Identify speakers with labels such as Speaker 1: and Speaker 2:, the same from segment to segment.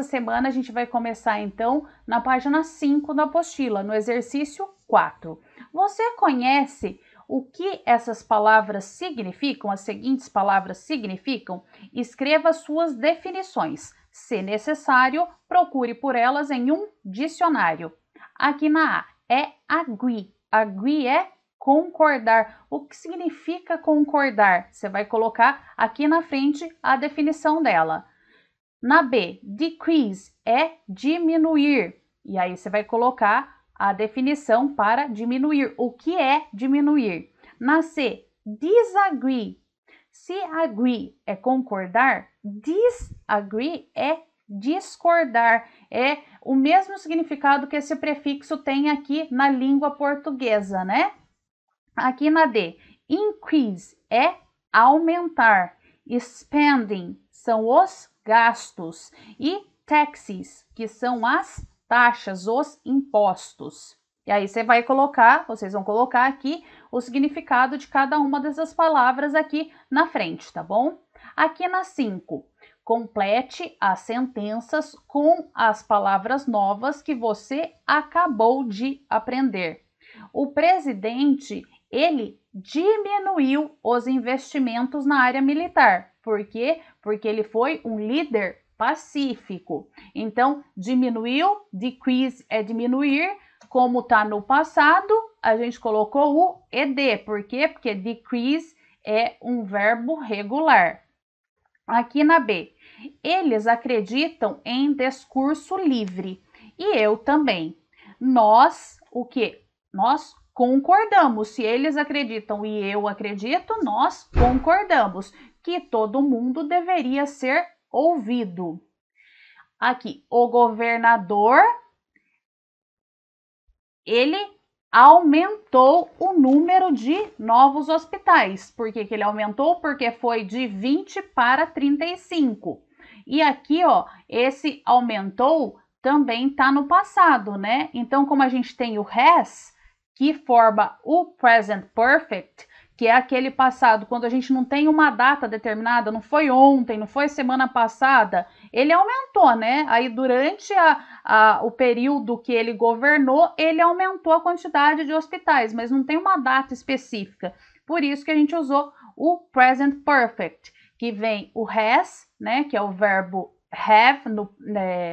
Speaker 1: essa semana a gente vai começar então na página 5 da apostila, no exercício 4. Você conhece o que essas palavras significam? As seguintes palavras significam? Escreva suas definições. Se necessário, procure por elas em um dicionário. Aqui na A é agree. Agree é concordar. O que significa concordar? Você vai colocar aqui na frente a definição dela. Na B, decrease é diminuir. E aí você vai colocar a definição para diminuir. O que é diminuir? Na C, disagree. Se agree é concordar, disagree é discordar. É o mesmo significado que esse prefixo tem aqui na língua portuguesa, né? Aqui na D, increase é aumentar. Spending são os gastos. E taxes, que são as taxas, os impostos. E aí vocês vão colocar aqui o significado de cada uma dessas palavras aqui na frente, tá bom? Aqui na 5, complete as sentenças com as palavras novas que você acabou de aprender. O presidente, ele diminuiu os investimentos na área militar. Por quê? Porque ele foi um líder pacífico. Então, diminuiu, decrease é diminuir. Como está no passado, a gente colocou o ed. Por quê? Porque decrease é um verbo regular. Aqui na B, eles acreditam em discurso livre. E eu também. Nós, o quê? Nós concordamos. Se eles acreditam e eu acredito, nós concordamos que todo mundo deveria ser ouvido. Aqui, o governador, ele aumentou o número de novos hospitais. Por que ele aumentou? Porque foi de 20 para 35. E aqui, ó, esse aumentou também está no passado, né? Então, como a gente tem o has, que forma o present perfect, que é aquele passado, quando a gente não tem uma data determinada, não foi ontem, não foi semana passada, ele aumentou, né? Aí durante o período que ele governou, ele aumentou a quantidade de hospitais, mas não tem uma data específica. Por isso que a gente usou o present perfect, que vem o has, né? Que é o verbo have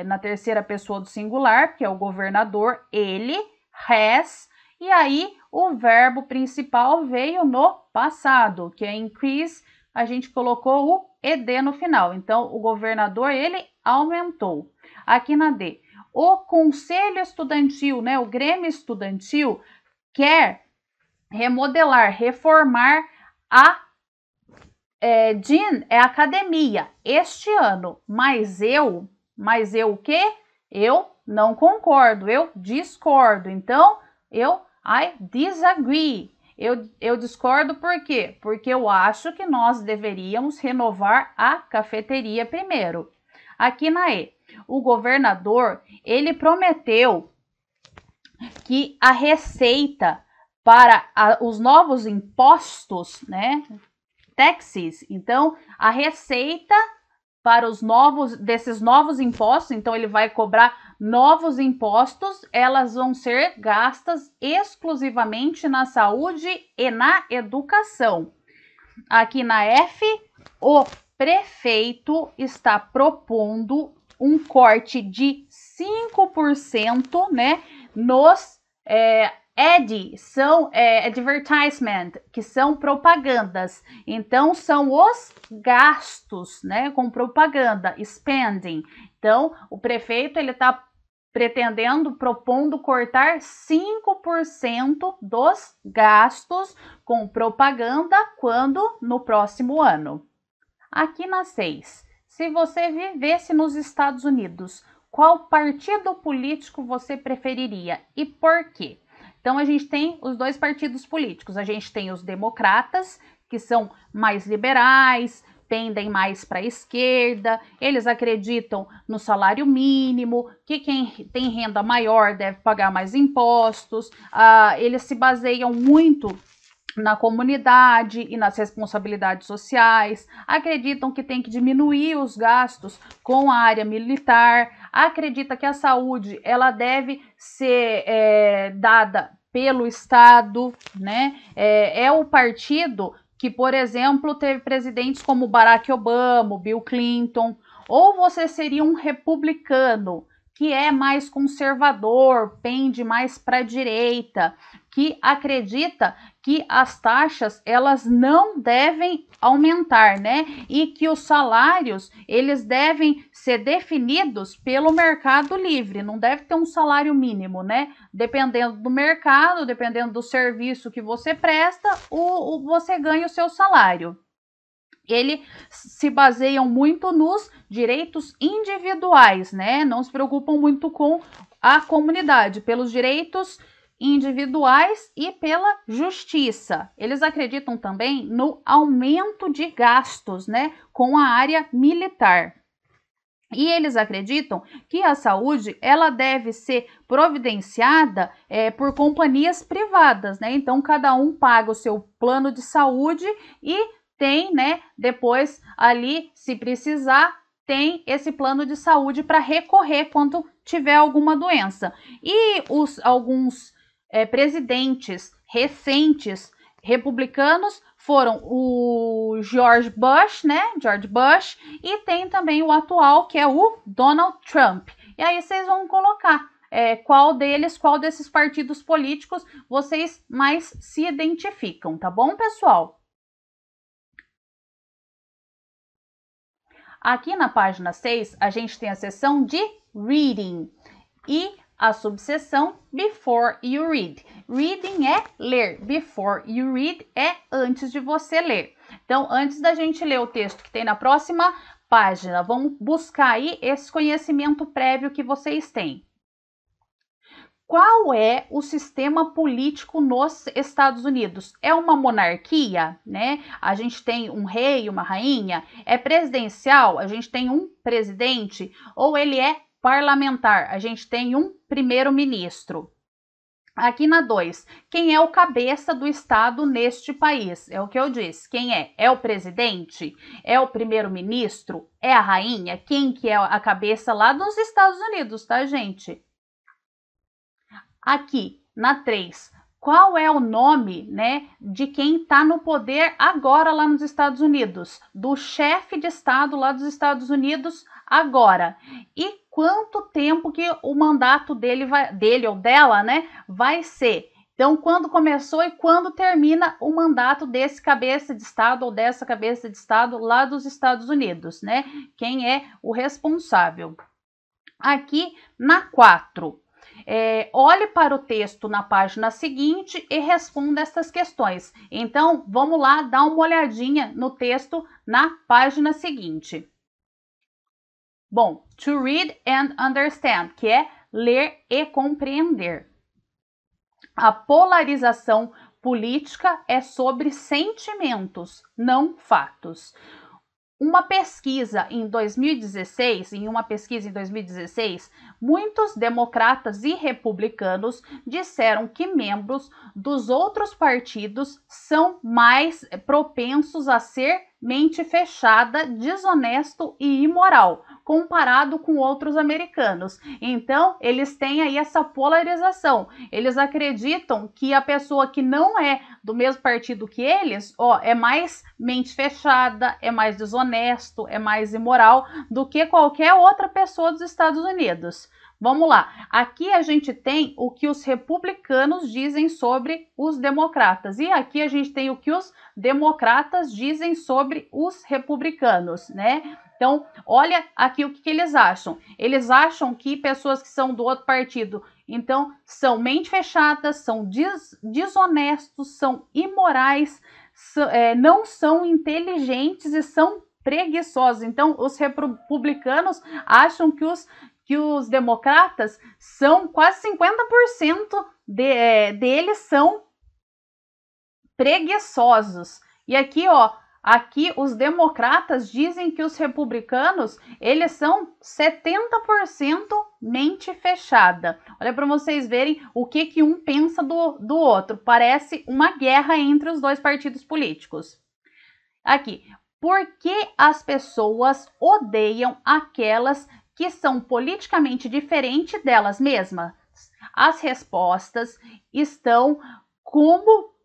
Speaker 1: na terceira pessoa do singular, que é o governador, ele, has, e aí o verbo principal veio no passado, que é increase, a gente colocou o ed no final. Então, o governador, ele aumentou. Aqui na D, o conselho estudantil, né, o grêmio estudantil, quer remodelar, reformar a Gym é academia este ano, mas eu o quê? Eu não concordo, eu discordo. Então, I disagree. Eu discordo por quê? Porque eu acho que nós deveríamos renovar a cafeteria primeiro. Aqui na E, o governador, ele prometeu que a receita para os novos impostos, né? Taxes. Então, a receita para desses novos impostos, então ele vai cobrar novos impostos, elas vão ser gastas exclusivamente na saúde e na educação. Aqui na F, o prefeito está propondo um corte de 5%, né, nos são advertisement, que são propagandas. Então, são os gastos, né, com propaganda, spending. Então, o prefeito, ele está propondo cortar 5% dos gastos com propaganda quando? No próximo ano. Aqui na 6, se você vivesse nos Estados Unidos, qual partido político você preferiria e por quê? Então, a gente tem os dois partidos políticos. A gente tem os democratas, que são mais liberais, pendem mais para a esquerda, eles acreditam no salário mínimo, que quem tem renda maior deve pagar mais impostos, eles se baseiam muito na comunidade e nas responsabilidades sociais, acreditam que tem que diminuir os gastos com a área militar, acredita que a saúde ela deve ser dada pelo Estado, né? É o partido que, por exemplo, teve presidentes como Barack Obama, Bill Clinton. Ou você seria um republicano, que é mais conservador, pende mais para a direita, que acredita que as taxas elas não devem aumentar, né? E que os salários eles devem ser definidos pelo mercado livre, não deve ter um salário mínimo, né? Dependendo do mercado, dependendo do serviço que você presta, você ganha o seu salário. Eles se baseiam muito nos direitos individuais, né? Não se preocupam muito com a comunidade, pelos direitos individuais e pela justiça. Eles acreditam também no aumento de gastos, né, com a área militar. E eles acreditam que a saúde ela deve ser providenciada por companhias privadas, né? Então cada um paga o seu plano de saúde e tem, né, depois ali, se precisar, tem esse plano de saúde para recorrer quando tiver alguma doença. E alguns presidentes recentes republicanos foram o George Bush, né, e tem também o atual, que é o Donald Trump. E aí vocês vão colocar qual desses partidos políticos vocês mais se identificam, tá bom, pessoal? Aqui na página 6, a gente tem a seção de Reading e a subseção Before you read. Reading é ler, before you read é antes de você ler. Então, antes da gente ler o texto que tem na próxima página, vamos buscar aí esse conhecimento prévio que vocês têm. Qual é o sistema político nos Estados Unidos? É uma monarquia, né? A gente tem um rei, uma rainha? É presidencial? A gente tem um presidente? Ou ele é parlamentar? A gente tem um primeiro-ministro. Aqui na 2, quem é o cabeça do Estado neste país? É o que eu disse. Quem é? É o presidente? É o primeiro-ministro? É a rainha? Quem que é a cabeça lá dos Estados Unidos, tá, gente? Aqui, na 3, qual é o nome, né, de quem está no poder agora lá nos Estados Unidos? Do chefe de Estado lá dos Estados Unidos agora. E quanto tempo que o mandato dele ou dela, né, vai ser? Então, quando começou e quando termina o mandato desse cabeça de Estado ou dessa cabeça de Estado lá dos Estados Unidos, né? Quem é o responsável? Aqui na 4. Olhe para o texto na página seguinte e responda essas questões. Então, vamos lá dar uma olhadinha no texto na página seguinte. Bom, to read and understand, que é ler e compreender. A polarização política é sobre sentimentos, não fatos. Uma pesquisa em 2016, muitos democratas e republicanos disseram que membros dos outros partidos são mais propensos a ser mente fechada, desonesto e imoral, comparado com outros americanos. Então, eles têm aí essa polarização. Eles acreditam que a pessoa que não é do mesmo partido que eles, é mais mente fechada, é mais desonesto, é mais imoral do que qualquer outra pessoa dos Estados Unidos. Vamos lá, aqui a gente tem o que os republicanos dizem sobre os democratas e aqui a gente tem o que os democratas dizem sobre os republicanos, né? Então, olha aqui o que eles acham. Eles acham que pessoas que são do outro partido, então, são mente fechadas, são desonestos, são imorais, não são inteligentes e são preguiçosos. Então, os republicanos acham que os democratas são quase 50% deles são preguiçosos. E aqui, aqui os democratas dizem que os republicanos, eles são 70% mente fechada. Olha para vocês verem o que um pensa do outro. Parece uma guerra entre os dois partidos políticos. Aqui, por que as pessoas odeiam aquelas que são politicamente diferentes delas mesmas? As respostas estão como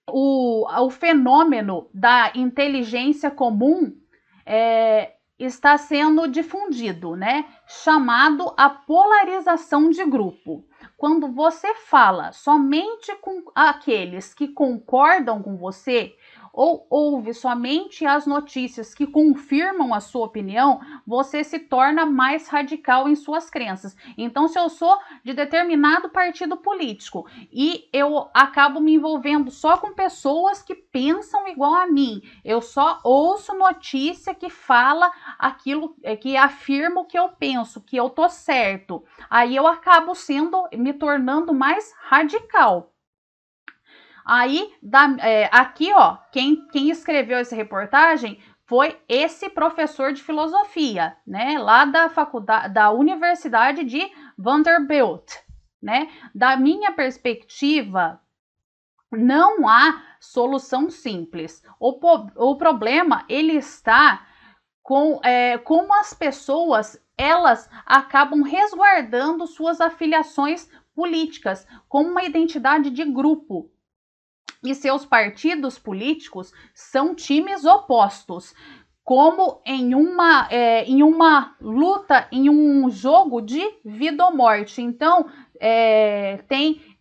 Speaker 1: o fenômeno da inteligência comum está sendo difundido, né? Chamado a polarização de grupo. Quando você fala somente com aqueles que concordam com você, ou ouve somente as notícias que confirmam a sua opinião, você se torna mais radical em suas crenças. Então, se eu sou de determinado partido político e eu acabo me envolvendo só com pessoas que pensam igual a mim, eu só ouço notícia que fala aquilo, que afirma o que eu penso, que eu tô certo, aí eu acabo me tornando mais radical. Aí, aqui, ó, quem escreveu essa reportagem foi esse professor de filosofia, né, lá da Universidade de Vanderbilt, né? Da minha perspectiva, não há solução simples. O problema, ele está com como as pessoas, elas acabam resguardando suas afiliações políticas como uma identidade de grupo. E seus partidos políticos são times opostos, como em uma luta, em um jogo de vida ou morte. Então,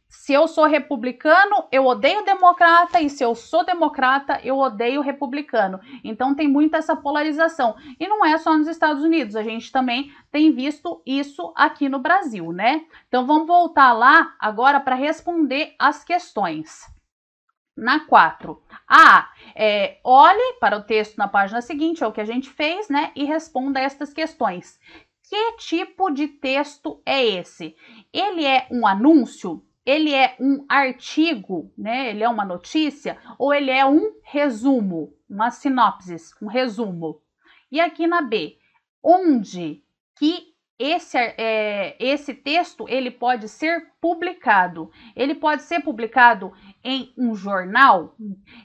Speaker 1: se eu sou republicano, eu odeio democrata, e se eu sou democrata, eu odeio republicano. Então, tem muito essa polarização. E não é só nos Estados Unidos, a gente também tem visto isso aqui no Brasil, né? Então, vamos voltar lá agora para responder as questões. Na 4, olhe para o texto na página seguinte, é o que a gente fez, né? E responda estas questões. Que tipo de texto é esse? Ele é um anúncio? Ele é um artigo, né? Ele é uma notícia? Ou ele é um resumo, uma sinopse, um resumo? E aqui na B, onde que esse texto ele pode ser publicado? Ele pode ser publicado em um jornal?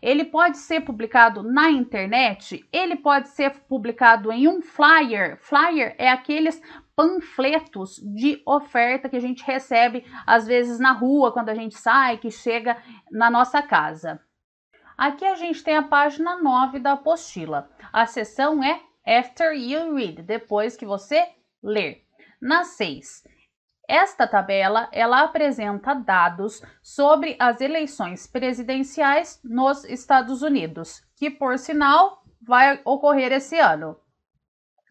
Speaker 1: Ele pode ser publicado na internet? Ele pode ser publicado em um flyer? Flyer é aqueles panfletos de oferta que a gente recebe às vezes na rua, quando a gente sai, que chega na nossa casa. Aqui a gente tem a página 9 da apostila. A seção é After You Read, depois que você ler. Na 6, esta tabela ela apresenta dados sobre as eleições presidenciais nos Estados Unidos, que por sinal vai ocorrer esse ano.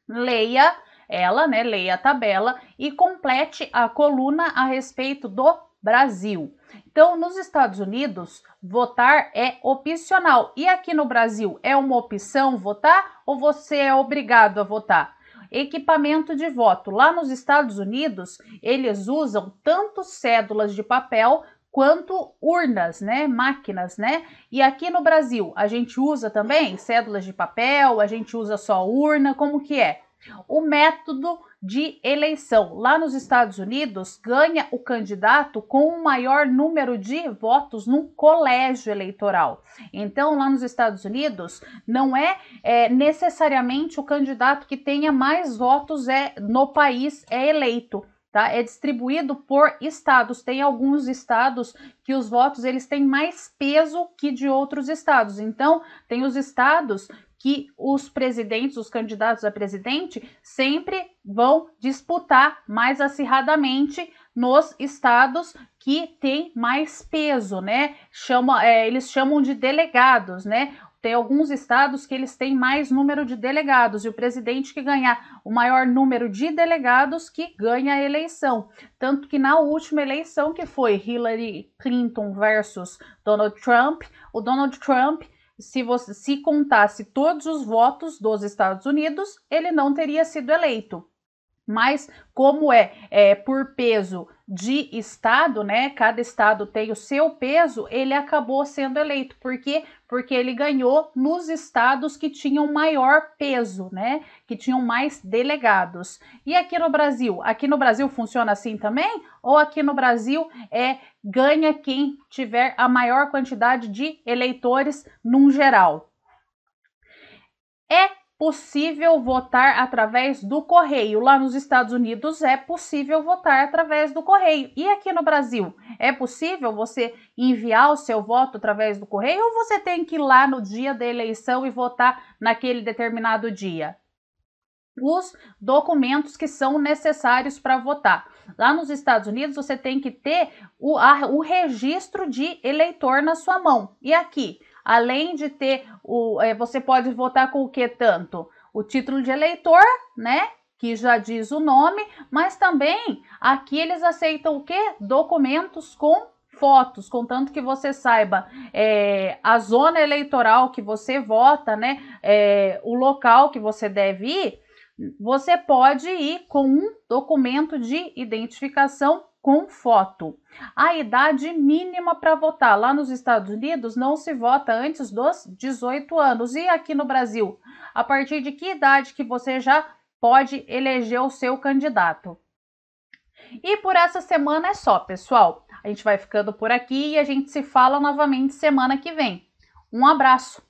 Speaker 1: Leia ela, né? Leia a tabela e complete a coluna a respeito do Brasil. Então, nos Estados Unidos, votar é opcional. E aqui no Brasil, é uma opção votar ou você é obrigado a votar? Equipamento de voto. Lá nos Estados Unidos, eles usam tanto cédulas de papel quanto urnas, né? Máquinas, né? E aqui no Brasil, a gente usa também cédulas de papel, a gente usa só urna, como que é? O método de eleição. Lá nos Estados Unidos, ganha o candidato com o maior número de votos num colégio eleitoral. Então, lá nos Estados Unidos, não é necessariamente o candidato que tenha mais votos no país é eleito. Tá? É distribuído por estados. Tem alguns estados que os votos eles têm mais peso que de outros estados. Então, tem os estados que os presidentes, os candidatos a presidente, sempre vão disputar mais acirradamente nos estados que têm mais peso, né? Eles chamam de delegados, né? Tem alguns estados que eles têm mais número de delegados e o presidente que ganhar o maior número de delegados que ganha a eleição. Tanto que na última eleição, que foi Hillary Clinton versus Donald Trump, o Donald Trump, se contasse todos os votos dos Estados Unidos, ele não teria sido eleito. Mas como por peso de estado, né? Cada estado tem o seu peso, ele acabou sendo eleito. Por quê? Porque ele ganhou nos estados que tinham maior peso, né? Que tinham mais delegados. E aqui no Brasil? Aqui no Brasil funciona assim também? Ou aqui no Brasil ganha quem tiver a maior quantidade de eleitores num geral? É possível votar através do correio. Lá nos Estados Unidos é possível votar através do correio. E aqui no Brasil, é possível você enviar o seu voto através do correio ou você tem que ir lá no dia da eleição e votar naquele determinado dia? Os documentos que são necessários para votar. Lá nos Estados Unidos, você tem que ter o registro de eleitor na sua mão. E aqui? Além de ter você pode votar com o que tanto? O título de eleitor, né? Que já diz o nome, mas também aqui eles aceitam o que? Documentos com fotos, contanto que você saiba a zona eleitoral que você vota, né? O local que você deve ir. Você pode ir com um documento de identificação com foto. A idade mínima para votar lá nos Estados Unidos não se vota antes dos 18 anos. E aqui no Brasil, a partir de que idade que você já pode eleger o seu candidato? E por essa semana é só, pessoal. A gente vai ficando por aqui e a gente se fala novamente semana que vem. Um abraço!